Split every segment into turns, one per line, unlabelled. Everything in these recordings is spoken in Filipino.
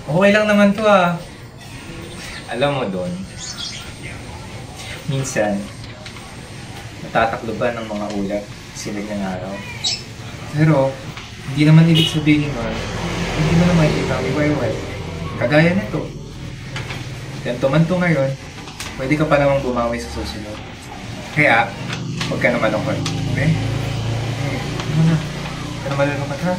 Okay lang naman to ah. Alam mo Don, minsan, natatakloban ng mga ulap silig ng araw. Pero, hindi naman ibig sabihin nun, hindi mo na makikita ang iwayway. Kagaya nito. Ganto man to ngayon, pwede ka pa namang bumawi sa susunod. Kaya, huwag ka na malungkot. Okay? Ano na? Huwag ka na malungkot ha?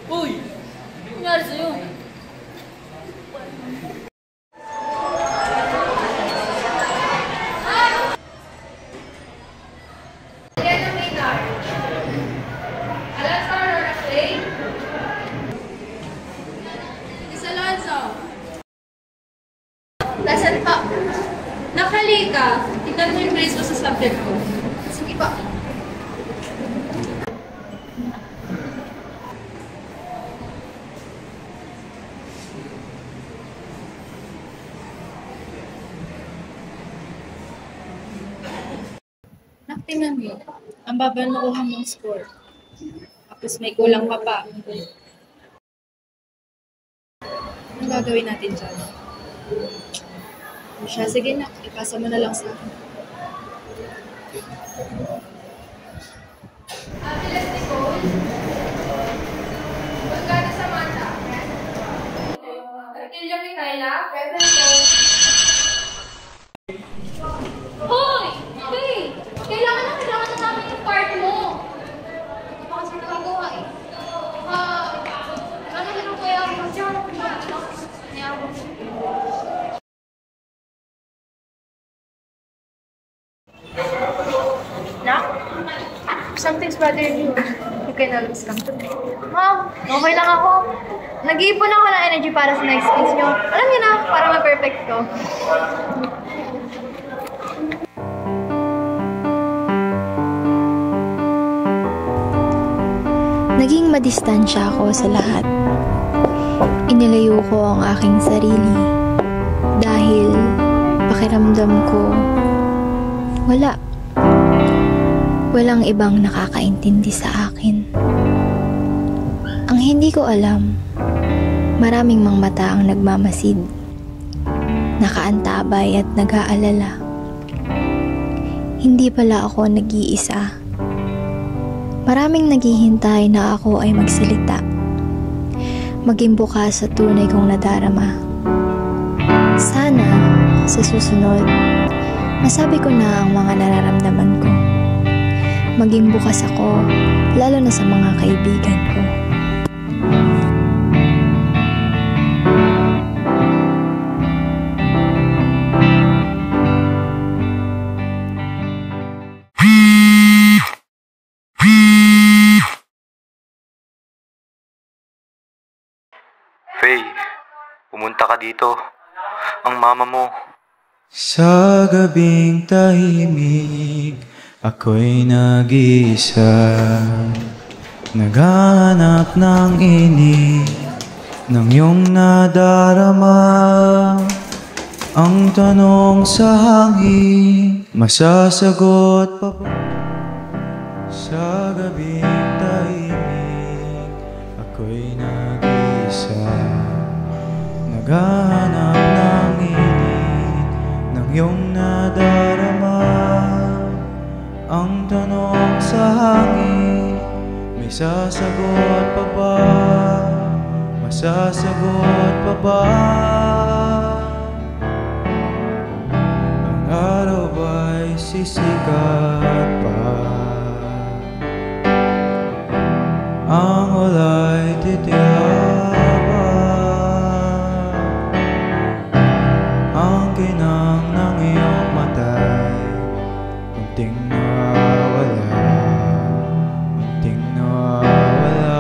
Uy! Ano nangyari sa'yo?
Nasaan pa? Nakalika. Tingnan mo yung grades mo sa subject ko. Sige pa.
Tingnan mo, ang baba nakuha mong score. Tapos may kulang pa pa. Anong gagawin natin dyan? O siya, sige na, ipasa mo na lang sa akin.
Ate Nicole? Magkano sa mata? Arkilyo Mikaela? Present po. Hoy! Hey! Kailangan na namin yung part mo. Hindi pa kasi nakagawa eh. Ano na kaya ako? Kasi ako
Nak? Something's bothering you. You can always come to me. Mom, okay lang ako. Nag-iipon ako ng energy para sa next kiss nyo. Alam niyo na, para ma-perfect ko.
Naging madistansya ako sa lahat. Inilayo ko ang aking sarili dahil pakiramdam ko walang ibang nakakaintindi sa akin. Ang hindi ko alam, maraming mang mata ang nagmamasid, nakaantabay at nag-aalala. Hindi pala ako nag-iisa. Maraming naghihintay na ako ay magsalita, maging bukas sa tunay kong nadarama. Sana, sa susunod, masabi ko na ang mga nararamdaman ko. Maging bukas ako, lalo na sa mga kaibigan ko.
Faye, pumunta ka dito. Ang mama mo.
Sa gabing tahimik, ako'y nag-iisa. Naghahanap ng inig ng iyong nadarama. Ang tanong sa hangin, masasagot pa ba? Sa gabing tahimik, ako'y nag-iisa. Naghahanap ng inig ng iyong nadarama. Ang tanong sa hangin, may May sasagot pa ba? Masasagot pa ba? Ang araw ba'y sisikat pa? Ang wala'y titilaban, ang ginang ng iyong mata'y munting nawawala, munting nawawala.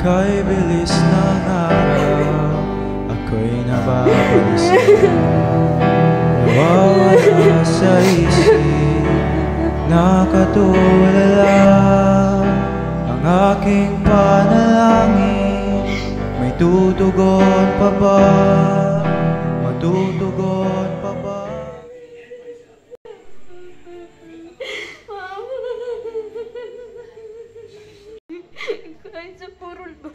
Kay bilis ng araw, ako'y nababalisa, nawawala sa isip, nakatulala. Ang aking panalangin, may tutugon pa ba? Matutugon pa ba?
Kahit sa purol ba,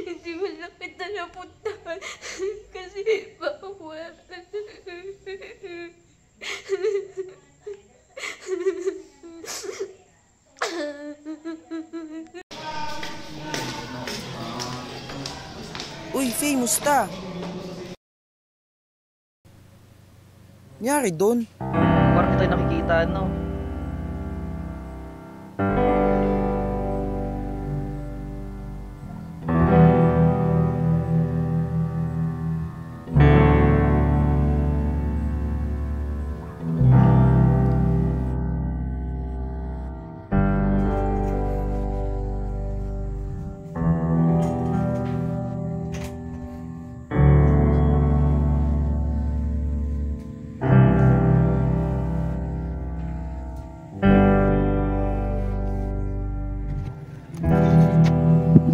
hindi mo lang kita napuntahan kasi bawal.
Uy, Faye, musta? Nangyari doon?
Parang tayo nakikita, no?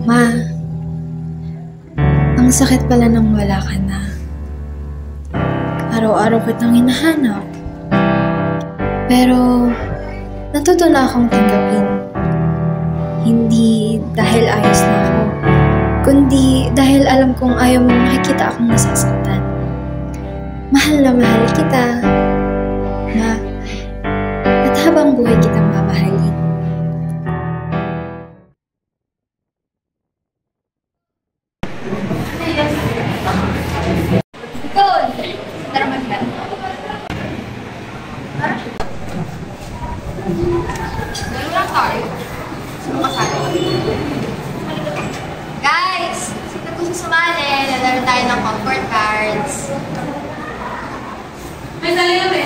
Ma, ang sakit pala nang wala ka na. Araw-araw kitang hinahanap. Pero, natuto na akong tanggapin. Hindi dahil ayos na ako, kundi dahil alam kong ayaw mong makikita akong nasasaktan. Mahal na mahal kita, Ma, at habang buhay kitang mamahalin.
Ikaw, tara mag-bet. Ngayon lang tayo. Sino kasali? Guys, sino gusto sumali? Lalaro tayo ng comfort cards. May sali kami.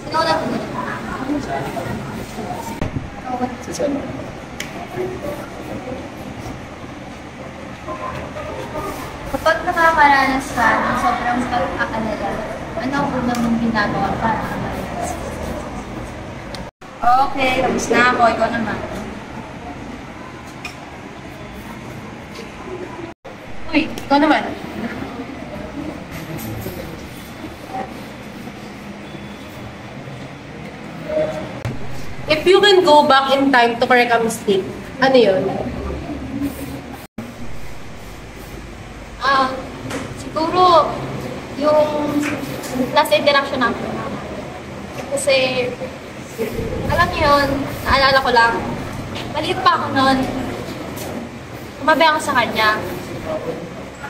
Sino na pumunta? Kapag nakakaranas ka ng sobrang pag-aalala, ano ang una mong ginagawa para makaranas? Okay, tapos na ako. Ikaw naman. Uy, ikaw naman.
If you can go back in time to correct a mistake, ano yun?
Siguro, yung last interaction namin. Kasi, alam niyo yun, naalala ko lang, maliit pa ako noon. Umabi ako sa kanya.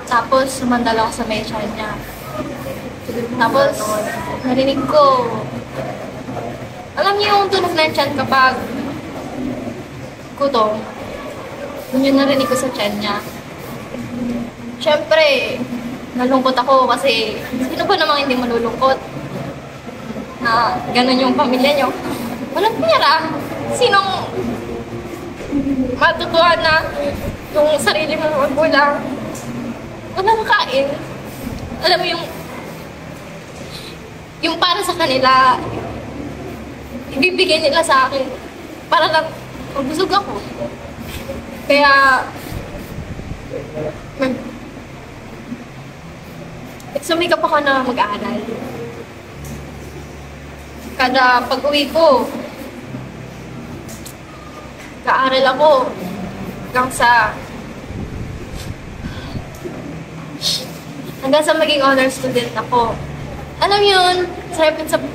Tapos, sumandal ako sa mesa niya. Tapos, narinig ko, alam niyo yung tunog ng tiyan kapag gutom. Yun yung narinig ko sa tiyan niya. Siyempre, nalungkot ako kasi sino ba namang hindi malulungkot na ganun yung pamilya niyo? Walang pera. Sinong matutuwa na yung sarili mong magulang? Walang kain. Alam mo yung para sa kanila, ibibigay nila sa akin para lang mabusog ako. Kaya, nagsumikap ako na mag-aaral. Kada pag-uwi ko, nag-aaral ako hanggang sa maging honor student ako. Alam yun,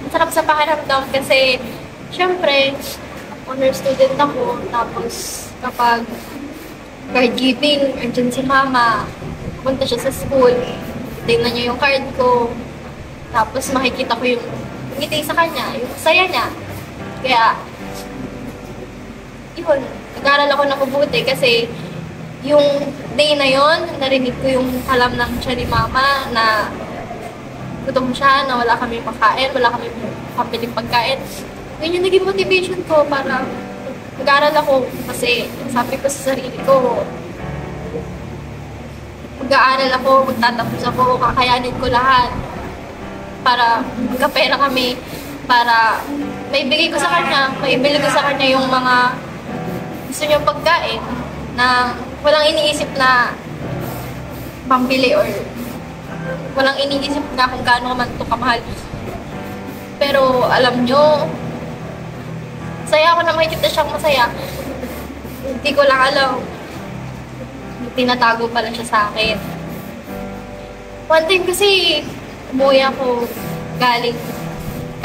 sarap sa pakiramdam kasi syempre, honor student ako. Tapos kapag card giving, andyan si mama, punta siya sa school, tingnan niya yung card ko. Tapos makikita ko yung ngiti sa kanya, yung saya niya. Kaya, yun, nag-aaral ako na mabuti kasi yung day na yon, narinig ko yung alam ng siya ni mama na gutom siya, na wala kami makain, wala kami pambiling pagkain. Yun yung naging motivation ko para mag-aaral ako kasi sabi ko sa sarili ko, mag-aaral ako, magtatapos ako, kakayanin ko lahat para magkapera kami, para maibigay ko sa kanya, maibili ko sa kanya yung mga gusto niyang pagkain na walang iniisip na pambili or walang iniisip na kung gaano man ito kamahal. Pero alam nyo, saya ako na makikita siyang masaya. Hindi ko lang alam. Tinatago pala siya sa akin. One time kasi, umuwi ako galing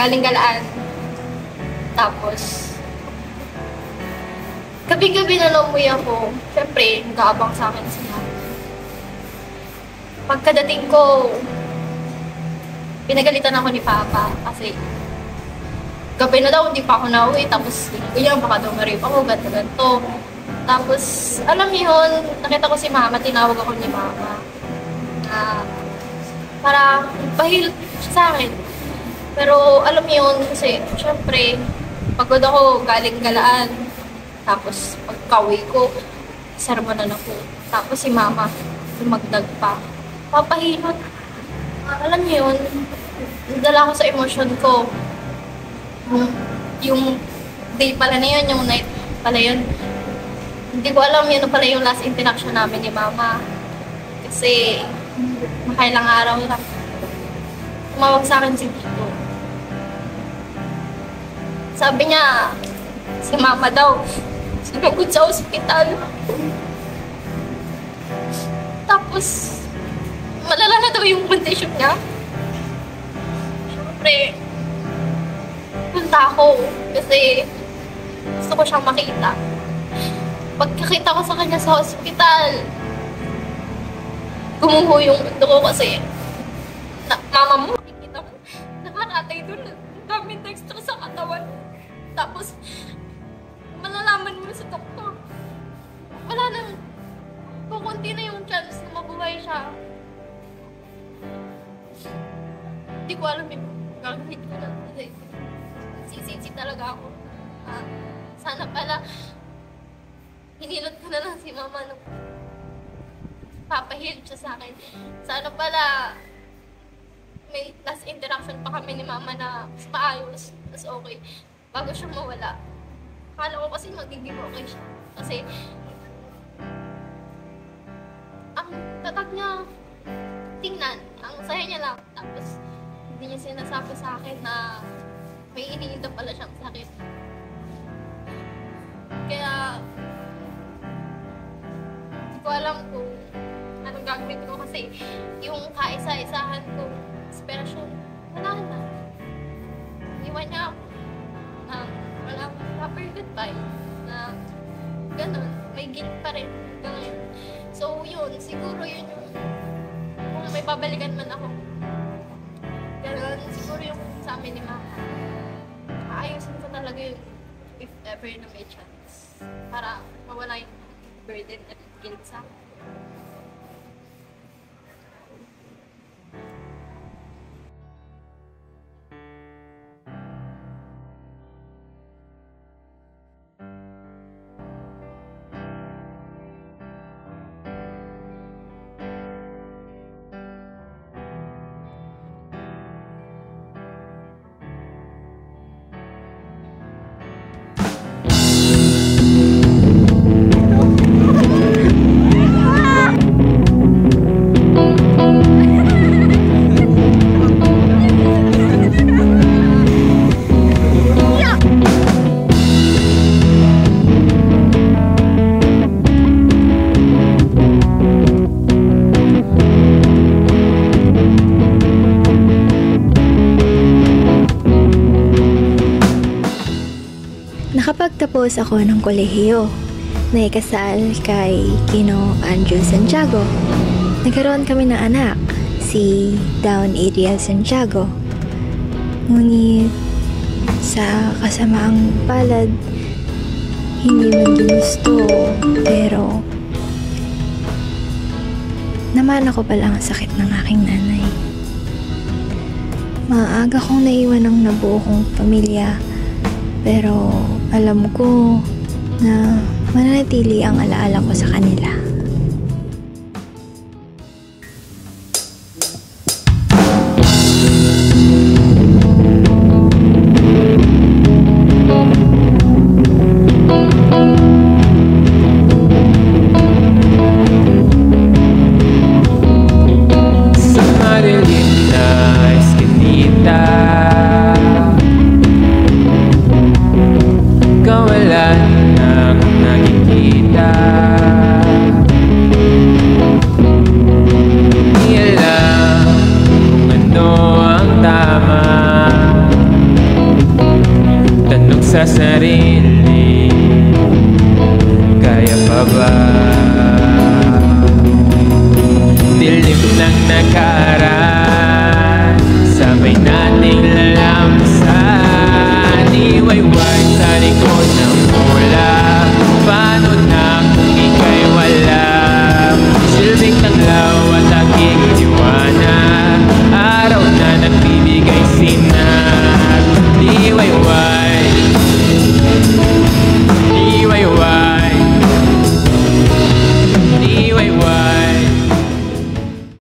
Galaan. Tapos, gabi-gabi na umuwi ako. Siyempre, nag-aabang sa akin siya. Pagkadating ko, pinagalitan ako ni Papa kasi gabi na daw, hindi pa ako nauwi. Tapos, ganyan, baka daw ma-rape ako, ganto-ganto. Tapos, alam niyo yun, nakita ko si Mama, tinawag ako ni Mama. Para pahilot siya sa akin. Pero, alam niyo yun, kasi, syempre, pagod ako, galing Galaan. Tapos, pagka-uwi ko, sermonan ako. Tapos, si Mama, lumagdag pa. Papahilot. Alam niyo yun, nadala ko sa emosyon ko. Yung day pala na yun, yung night pala yun. Hindi ko alam yun pala yung last interaction namin ni Mama. Kasi makailang araw lang. Tumawag sa akin si Tito. Sabi niya, si Mama daw, sinugod sa ospital. Tapos, malala na daw yung condition niya. Siyempre, punta ako kasi gusto ko siyang makita. Pagkakita ko sa kanya sa hospital, gumuho yung mundo ko kasi mama mo, makikita mo, nakaratay doon, daming extra sa katawan. Tapos, malalaman mo sa doktor, wala nang, kukunti na yung chance na mabuhay siya. Hindi ko alam yung gagawin ko lang kasi sisisi talaga ako. Sana pala, hinilot ko na lang si Mama nung papahilip siya sa akin. Sana pala, may last interaction pa kami ni Mama na mas maayos, mas okay, bago siya mawala. Akala ko kasi magiging okay siya. Kasi, ang tatag niya, tingnan, ang saya niya lang. Tapos, hindi niya sinasabi sa akin na may iniinda pala siyang sakit. Kaya, hindi ko alam kung anong gagawin ko kasi yung kaisa-isahan ko, inspirasyon, wala na. Iwan niya ako na wala akong proper goodbye, na ganun, may guilt pa rin hanggang ngayon. So yun, siguro yun yung kung may babalikan man ako, ganun, siguro yung sa amin ni Mama. Ayusin ko talaga yun if ever na may chance para mawala yung burden at guilt sa akin.
Pagkatapos ako ng kolehiyo, naikasal kay Gino Andrew Santiago. Nagkaroon kami ng anak, si Dawn Adriel Santiago. Ngunit sa kasamaang palad, hindi man ginusto, pero namana ko pala ang sakit ng aking nanay. Maaga kong naiwan ang nabuo kong pamilya, pero alam ko na mananatili ang alaala ko sa kanila.
Sa sarili, kaya pa ba? Dilim ng nakaraan,